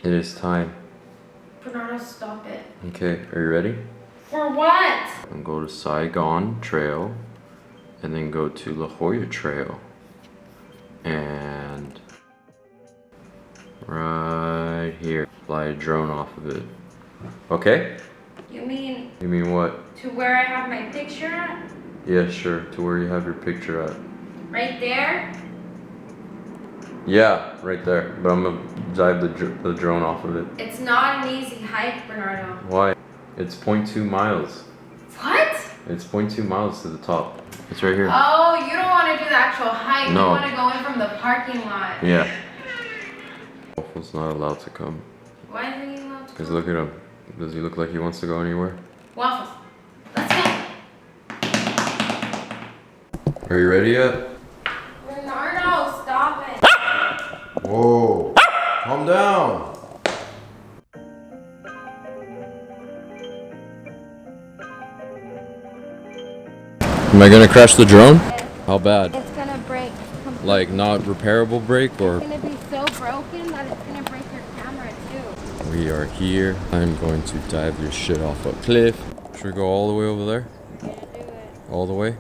It is time. Bernardo, stop it. Okay, are you ready? For what? And go to Saigon Trail, and then go to La Jolla Trail, and right here, fly a drone off of it. Okay? You mean You mean what? to where I have my picture at? Yeah, sure. To where you have your picture at. Right there? Yeah, right there. But I'm gonna dive the drone off of it. It's not an easy hike, Bernardo. Why? It's 0.2 miles. What? It's 0.2 miles to the top. It's right here. Oh, you don't want to do the actual hike. No. You want to go in from the parking lot. Yeah. Waffle's not allowed to come. Why isn't he allowed to? Because look at him. Does he look like he wants to go anywhere? Waffles. Let's go. Are you ready yet? Bernardo, stop it. Whoa. Calm down. Am I gonna crash the drone? How bad? It's gonna break. Like not repairable break or? It's gonna be so broken that it's gonna break your camera too. We are here. I'm going to dive your shit off a cliff. Should we go all the way over there? Yeah, do it. All the way?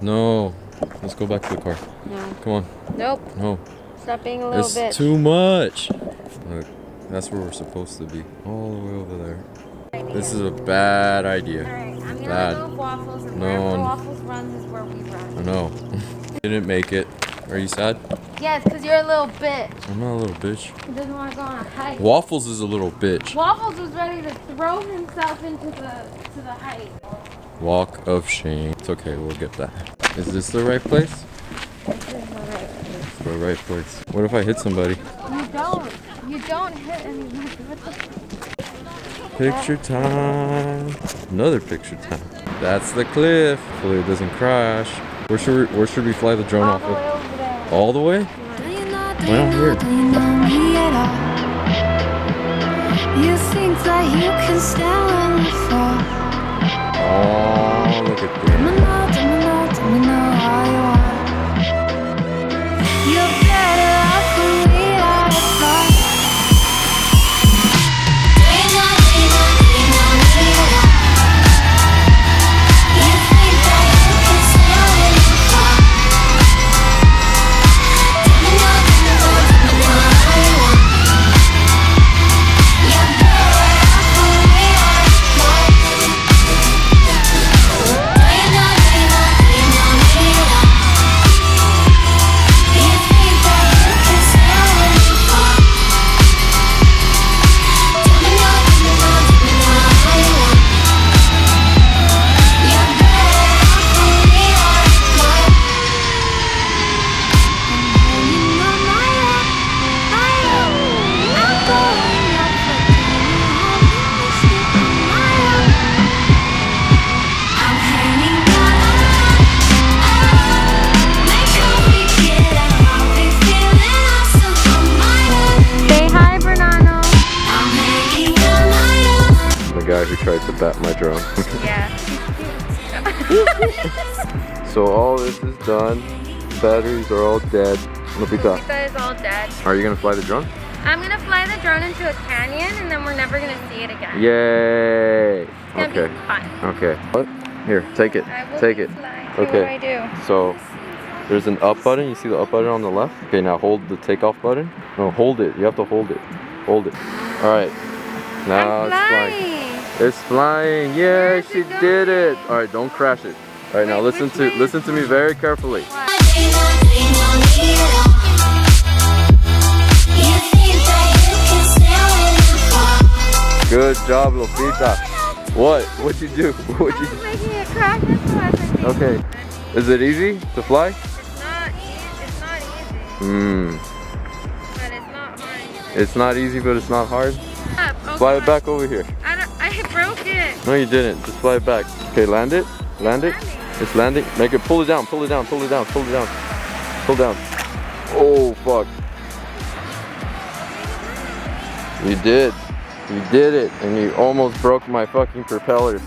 No. Let's go back to the car. No. Come on. Nope. No. Stop being a little It's bit. too much. Look, that's where we're supposed to be. All the way over there. This is a bad idea. Alright, I'm gonna Bad. go with Waffles, and No. wherever Waffles runs is where we run. I know. Didn't make it. Are you sad? Yes, because you're a little bitch. I'm not a little bitch. He doesn't want to go on a hike. Waffles is a little bitch. Waffles was ready to throw himself into the hike. Walk of shame. It's okay, we'll get that. Is this the right place? This is the right place. It's the right place. What if I hit somebody? You don't. You don't hit anyone. What the f- Picture time. Another picture time. That's the cliff. Hopefully it doesn't crash. Where should we fly the drone All off the way of? over there. All the way? Well, here. You think that you can stand when you fall. Oh, look at that. Do me know how you are. You're better off when we are apart. You think that you can stand when you fall. Do me know how you are. You're better off when we are apart. The guy who tried to bat my drone. Yeah. So all this is done. Batteries are all dead. Lupita, Lupita is all dead. are you gonna fly the drone? I'm gonna fly the drone into a canyon, and then we're never gonna see it again. Yay! It's gonna Okay. be fun. Okay. What? Here, take it. I will Take be it. flying. Okay. Okay. What do I do? So there's an up button. You see the up button on the left? Okay, now hold the takeoff button. No, hold it. You have to hold it. Hold it. All right. Now I'm it's flying. It's flying. Yeah, Where's she it did it. going? All right, don't crash it. All right, now Wait, listen which way? listen to me very carefully. Good job, Lupita. What? What'd you do? What'd you I was do? making it crash. That's why I was like, Okay. Is it easy to fly? It's not easy. It's not easy. Hmm. But it's not hard either. It's not easy, but it's not hard. Up. Oh, Fly it God. back over here. I broke it. No, you didn't. Just fly it back. Okay, land it. Land it. It's landing. Make it. Pull it down. Pull it down. Pull it down. Pull it down. Pull down. Oh fuck! You did. You did it, and you almost broke my fucking propellers.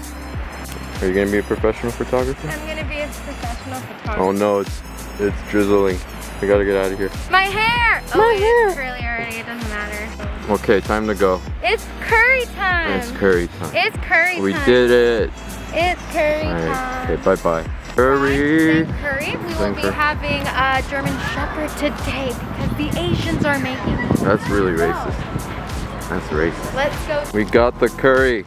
Are you gonna be a professional photographer? I'm gonna be a professional photographer. Oh no, it's drizzling. We gotta get out of here. My hair! My hair. It's curly already, it doesn't matter. Okay, time to go. It's curry time! It's curry time. It's curry time. We did it. It's curry Alright, time. okay, bye-bye. Curry. Thank curry. We will Thank be her. having a German Shepherd today because the Asians are making it. That's really racist. That's racist. Let's go. We got the curry.